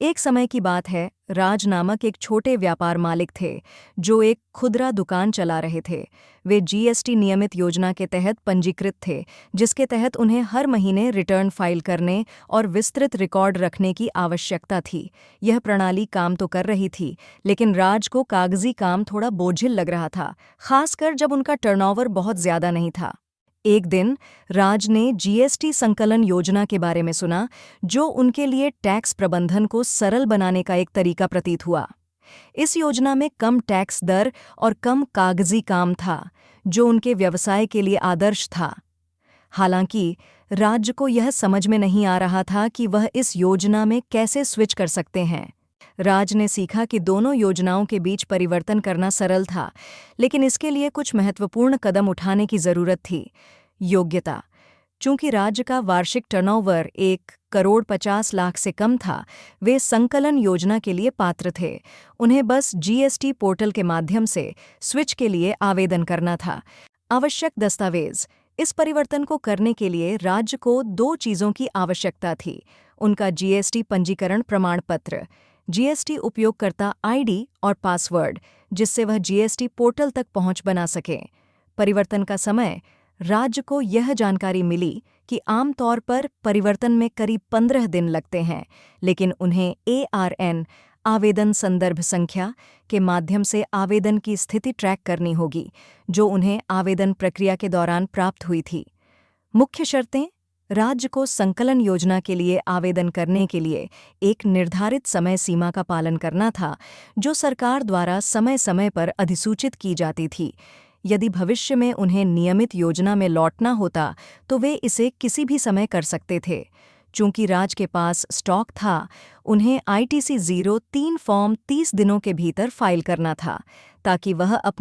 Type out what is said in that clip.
एक समय की बात है, राज नामक एक छोटे व्यापार मालिक थे जो एक खुदरा दुकान चला रहे थे। वे जीएसटी नियमित योजना के तहत पंजीकृत थे, जिसके तहत उन्हें हर महीने रिटर्न फाइल करने और विस्तृत रिकॉर्ड रखने की आवश्यकता थी। यह प्रणाली काम तो कर रही थी, लेकिन राज को कागजी काम थोड़ा बोझिल लग रहा था, खासकर जब उनका टर्नओवर बहुत ज्यादा नहीं था। एक दिन राज ने जीएसटी संकलन योजना के बारे में सुना, जो उनके लिए टैक्स प्रबंधन को सरल बनाने का एक तरीका प्रतीत हुआ। इस योजना में कम टैक्स दर और कम कागजी काम था, जो उनके व्यवसाय के लिए आदर्श था। हालांकि राज्य को यह समझ में नहीं आ रहा था कि वह इस योजना में कैसे स्विच कर सकते हैं। राज ने सीखा कि दोनों योजनाओं के बीच परिवर्तन करना सरल था, लेकिन इसके लिए कुछ महत्वपूर्ण कदम उठाने की जरूरत थी। योग्यता। चूंकि राज्य का वार्षिक टर्नओवर 1,50,00,000 से कम था, वे संकलन योजना के लिए पात्र थे। उन्हें बस जीएसटी पोर्टल के माध्यम से स्विच के लिए आवेदन करना था। आवश्यक दस्तावेज। इस परिवर्तन को करने के लिए राज्य को 2 चीज़ों की आवश्यकता थी: उनका जीएसटी पंजीकरण प्रमाण पत्र, जीएसटी उपयोगकर्ता आईडी और पासवर्ड, जिससे वह जीएसटी पोर्टल तक पहुंच बना सकें। परिवर्तन का समय। राज्य को यह जानकारी मिली कि आमतौर पर परिवर्तन में करीब 15 दिन लगते हैं, लेकिन उन्हें एआरएन आवेदन संदर्भ संख्या के माध्यम से आवेदन की स्थिति ट्रैक करनी होगी, जो उन्हें आवेदन प्रक्रिया के दौरान प्राप्त हुई थी। मुख्य शर्तें। राज्य को संकलन योजना के लिए आवेदन करने के लिए एक निर्धारित समय सीमा का पालन करना था, जो सरकार द्वारा समय समय पर अधिसूचित की जाती थी। यदि भविष्य में उन्हें नियमित योजना में लौटना होता, तो वे इसे किसी भी समय कर सकते थे। चूंकि राज्य के पास स्टॉक था, उन्हें आईटीसी 03 फॉर्म 30 दिनों के भीतर फाइल करना था, ताकि वह अपने